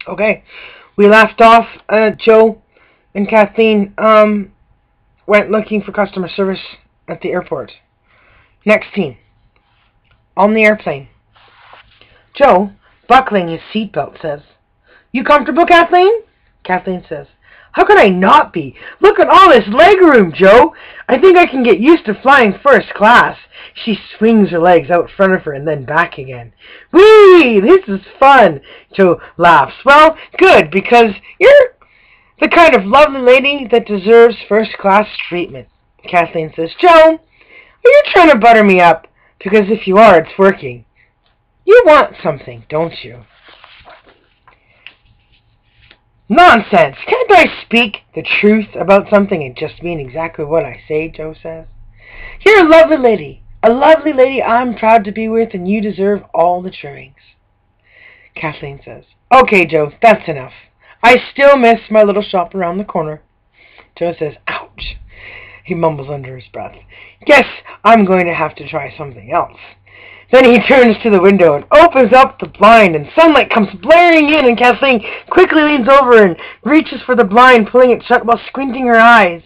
Okay, we left off. Joe and Kathleen went looking for customer service at the airport. Next scene. On the airplane. Joe, buckling his seatbelt, says, "You comfortable, Kathleen?" Kathleen says, "How could I not be? Look at all this leg room, Joe. I think I can get used to flying first class." She swings her legs out front of her and then back again. "Whee! This is fun." Joe laughs. "Well, good, because you're the kind of lovely lady that deserves first class treatment." Kathleen says, "Joe, are you trying to butter me up? Because if you are, it's working. You want something, don't you?" "Nonsense! Can't I speak the truth about something and just mean exactly what I say?" Joe says. "You're a lovely lady I'm proud to be with, and you deserve all the trimmings." Kathleen says, "Okay, Joe, that's enough. I still miss my little shop around the corner." Joe says, "Ouch." He mumbles under his breath. "Guess I'm going to have to try something else." Then he turns to the window and opens up the blind, and sunlight comes blaring in, and Kathleen quickly leans over and reaches for the blind, pulling it shut while squinting her eyes,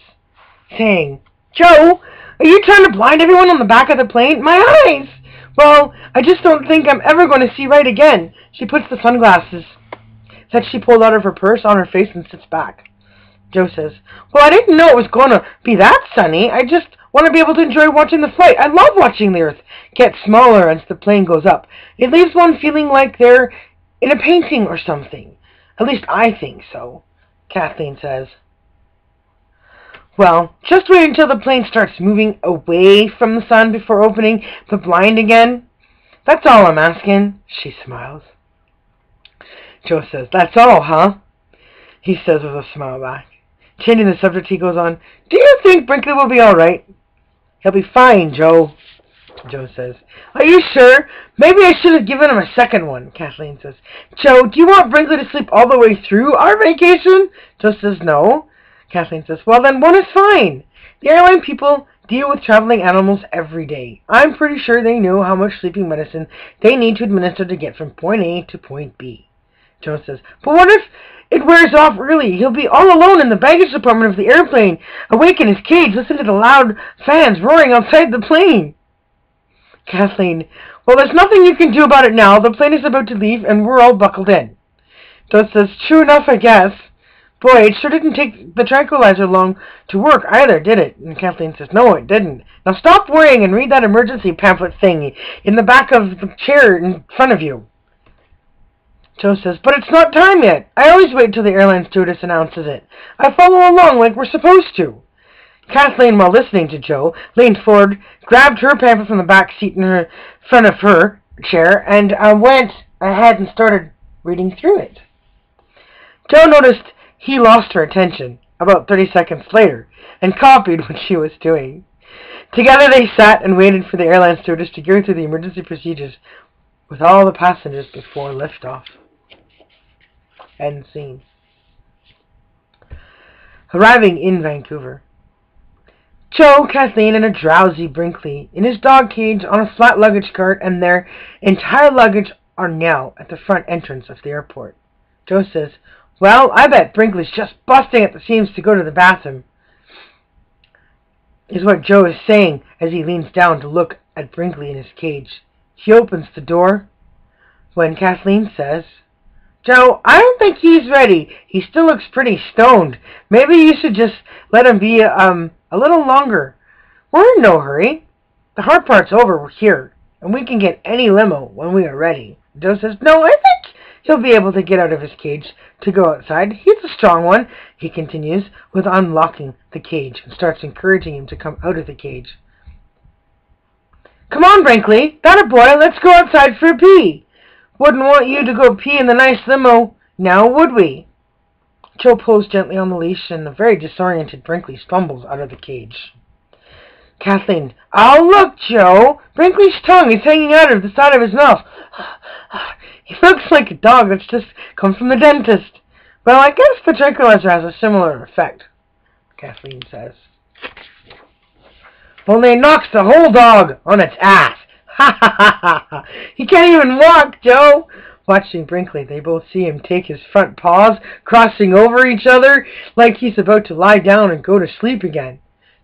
saying, "Joe, are you trying to blind everyone on the back of the plane? My eyes! Well, I just don't think I'm ever going to see right again." She puts the sunglasses that she pulled out of her purse on her face and sits back. Joe says, "Well, I didn't know it was going to be that sunny. I just want to be able to enjoy watching the flight. I love watching the Earth get smaller as the plane goes up. It leaves one feeling like they're in a painting or something. At least I think so." Kathleen says, "Well, just wait until the plane starts moving away from the sun before opening the blind again. That's all I'm asking." She smiles. Joe says, "That's all, huh?" He says with a smile back. Changing the subject, he goes on, "Do you think Brinkley will be all right?" "He'll be fine, Joe," Joe says. "Are you sure? Maybe I should have given him a second one," Kathleen says. "Joe, do you want Brinkley to sleep all the way through our vacation?" Joe says, "No." Kathleen says, "Well, then one is fine. The airline people deal with traveling animals every day. I'm pretty sure they know how much sleeping medicine they need to administer to get from point A to point B." Joe says, "But what if it wears off early? He'll be all alone in the baggage compartment of the airplane, awake in his cage, listening to the loud fans roaring outside the plane." Kathleen, "Well, there's nothing you can do about it now. The plane is about to leave, and we're all buckled in." Joe says, "True enough, I guess. Boy, it sure didn't take the tranquilizer long to work either, did it?" And Kathleen says, "No, it didn't. Now stop worrying and read that emergency pamphlet thing in the back of the chair in front of you." Joe says, "But it's not time yet. I always wait till the airline stewardess announces it. I follow along like we're supposed to." Kathleen, while listening to Joe, leaned forward, grabbed her pamphlet from the back seat in front of her chair, and went ahead and started reading through it. Joe noticed he lost her attention about 30 seconds later and copied what she was doing. Together they sat and waited for the airline stewardess to go through the emergency procedures with all the passengers before liftoff. End scene. Arriving in Vancouver. Joe, Kathleen, and a drowsy Brinkley in his dog cage on a flat luggage cart, and their entire luggage are now at the front entrance of the airport. Joe says, "Well, I bet Brinkley's just busting at the seams to go to the bathroom," is what Joe is saying as he leans down to look at Brinkley in his cage. He opens the door when Kathleen says, "Joe, I don't think he's ready. He still looks pretty stoned. Maybe you should just let him be a little longer. We're in no hurry. The hard part's over here, and we can get any limo when we are ready." Joe says, "No, I think he'll be able to get out of his cage to go outside. He's a strong one," he continues, with unlocking the cage, and starts encouraging him to come out of the cage. "Come on, Brinkley. That a boy. Let's go outside for a pee. Wouldn't want you to go pee in the nice limo now, would we?" Joe pulls gently on the leash, and the very disoriented Brinkley stumbles out of the cage. Kathleen, "Oh, look, Joe. Brinkley's tongue is hanging out of the side of his mouth. He looks like a dog that's just come from the dentist. Well, I guess the tranquilizer has a similar effect," Kathleen says. "Only it knocks the whole dog on its ass. Ha ha ha ha ha. He can't even walk, Joe. Watching Brinkley, they both see him take his front paws, crossing over each other, like he's about to lie down and go to sleep again.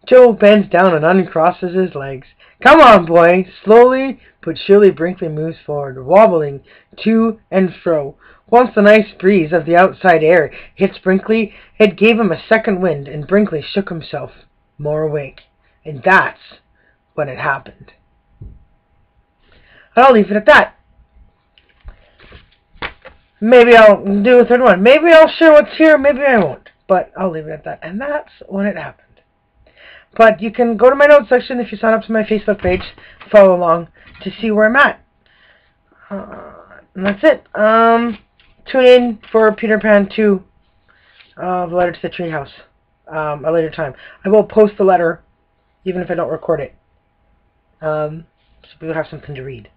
Joe bends down and uncrosses his legs. Come on, boy. Slowly but surely Brinkley moves forward, wobbling to and fro. Once the nice breeze of the outside air hits Brinkley, it gave him a second wind, and Brinkley shook himself, more awake. And that's when it happened. And I'll leave it at that. Maybe I'll do a third one. Maybe I'll share what's here, maybe I won't. But I'll leave it at that. And that's when it happened. But you can go to my notes section if you sign up to my Facebook page, follow along to see where I'm at. And that's it. Tune in for Peter Pan 2, The Letter to the Treehouse, a later time. I will post the letter, even if I don't record it. So people have something to read.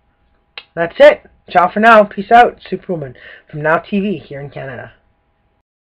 That's it. Ciao for now. Peace out. Superwoman from Now TV here in Canada.